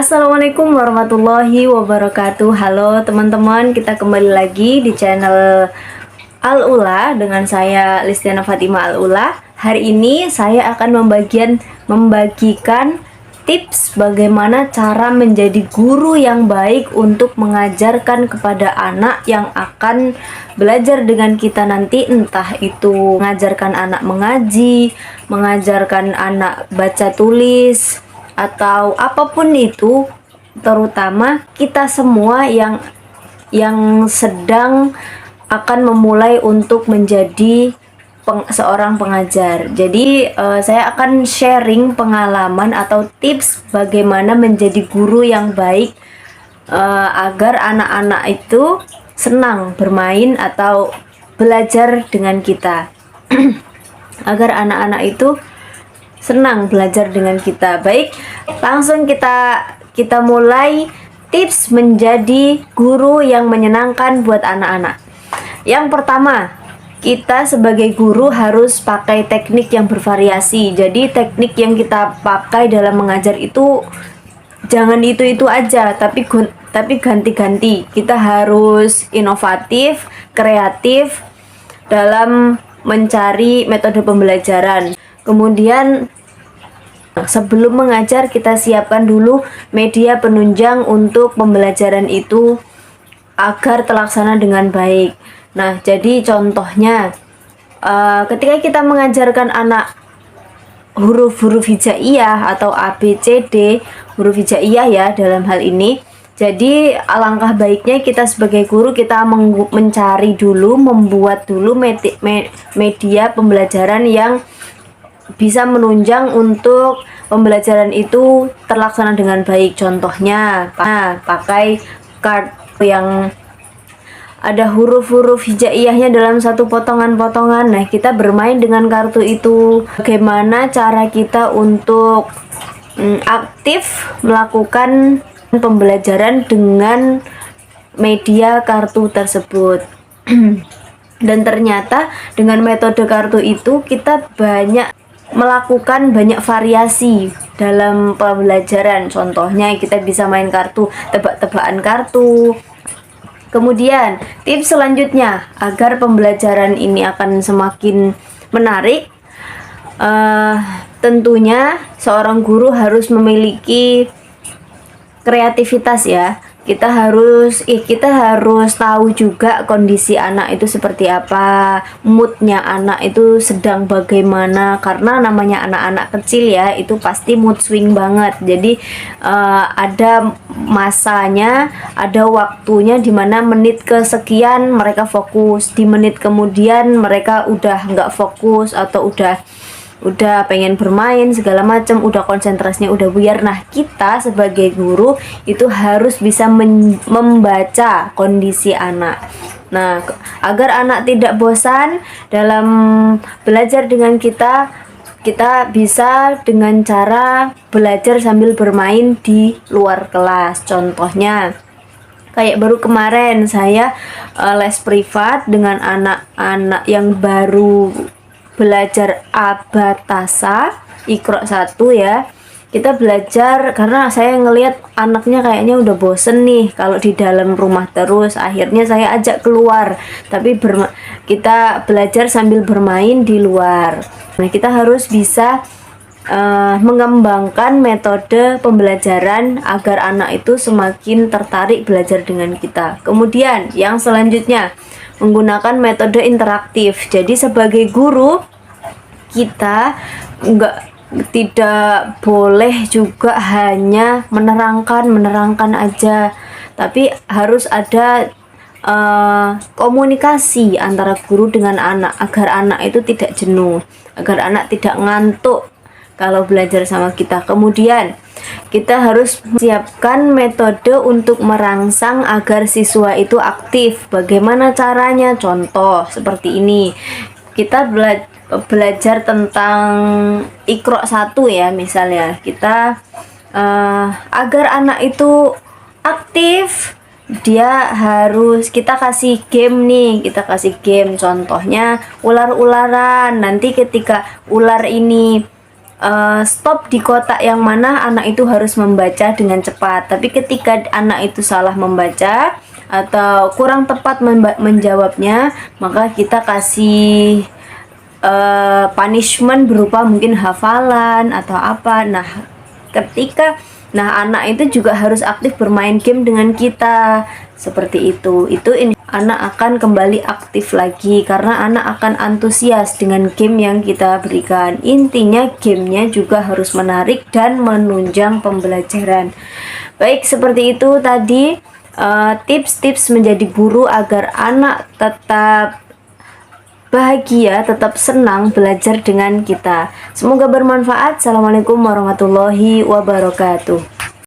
Assalamualaikum warahmatullahi wabarakatuh. Halo teman-teman, kita kembali lagi di channel Al-Ula dengan saya Listiana Fatima Al-Ula. Hari ini saya akan membagikan tips bagaimana cara menjadi guru yang baik untuk mengajarkan kepada anak yang akan belajar dengan kita nanti, entah itu mengajarkan anak mengaji, mengajarkan anak baca tulis, atau apapun itu, terutama kita semua yang sedang akan memulai untuk menjadi seorang pengajar. Jadi saya akan sharing pengalaman atau tips bagaimana menjadi guru yang baik, agar anak-anak itu senang bermain atau belajar dengan kita. Agar anak-anak itu senang belajar dengan kita. Baik, langsung kita mulai tips menjadi guru yang menyenangkan buat anak-anak. Yang pertama, kita sebagai guru harus pakai teknik yang bervariasi. Jadi teknik yang kita pakai dalam mengajar itu jangan itu aja, tapi ganti-ganti. Kita harus inovatif, kreatif dalam mencari metode pembelajaran. Kemudian sebelum mengajar kita siapkan dulu media penunjang untuk pembelajaran itu agar terlaksana dengan baik. Nah, jadi contohnya ketika kita mengajarkan anak huruf-huruf hijaiyah atau A, B, C, D, huruf hijaiyah ya dalam hal ini. Jadi alangkah baiknya kita sebagai guru kita mencari dulu, membuat dulu media pembelajaran yang bisa menunjang untuk pembelajaran itu terlaksana dengan baik. Contohnya, pakai kartu yang ada huruf-huruf hijaiyahnya dalam satu potongan-potongan. Nah, kita bermain dengan kartu itu. Bagaimana cara kita untuk aktif melakukan pembelajaran dengan media kartu tersebut. Dan ternyata dengan metode kartu itu kita melakukan banyak variasi dalam pembelajaran. Contohnya kita bisa main kartu, tebak-tebakan kartu. Kemudian tips selanjutnya agar pembelajaran ini akan semakin menarik, tentunya seorang guru harus memiliki kreativitas ya. Kita harus tahu juga kondisi anak itu seperti apa, moodnya anak itu sedang bagaimana, karena namanya anak-anak kecil ya, itu pasti mood swing banget. Jadi ada masanya, ada waktunya dimana menit kesekian mereka fokus, di menit kemudian mereka udah nggak fokus atau udah pengen bermain segala macam, udah konsentrasinya udah buyar. Nah, kita sebagai guru itu harus bisa membaca kondisi anak. Nah, agar anak tidak bosan dalam belajar dengan kita bisa dengan cara belajar sambil bermain di luar kelas. Contohnya kayak baru kemarin saya les privat dengan anak-anak yang baru belajar abatasa Iqra 1 ya. Kita belajar karena saya ngelihat anaknya kayaknya udah bosen nih kalau di dalam rumah terus. Akhirnya saya ajak keluar, tapi kita belajar sambil bermain di luar. Nah, kita harus bisa mengembangkan metode pembelajaran agar anak itu semakin tertarik belajar dengan kita. Kemudian yang selanjutnya, menggunakan metode interaktif. Jadi sebagai guru kita tidak boleh juga hanya menerangkan aja, tapi harus ada komunikasi antara guru dengan anak agar anak itu tidak jenuh, agar anak tidak ngantuk kalau belajar sama kita. Kemudian kita harus siapkan metode untuk merangsang agar siswa itu aktif. Bagaimana caranya? Contoh seperti ini. Kita belajar tentang Iqra 1 ya, misalnya kita agar anak itu aktif, kita kasih game. Contohnya ular-ularan. Nanti ketika ular ini stop di kotak yang mana anak itu harus membaca dengan cepat. Tapi ketika anak itu salah membaca atau kurang tepat menjawabnya, maka kita kasih punishment berupa mungkin hafalan atau apa. Nah, anak itu juga harus aktif bermain game dengan kita. Seperti itu. Anak akan kembali aktif lagi karena anak akan antusias dengan game yang kita berikan. Intinya gamenya juga harus menarik dan menunjang pembelajaran. Baik, seperti itu tadi tips-tips menjadi guru agar anak tetap bahagia, tetap senang belajar dengan kita. Semoga bermanfaat. Assalamualaikum warahmatullahi wabarakatuh.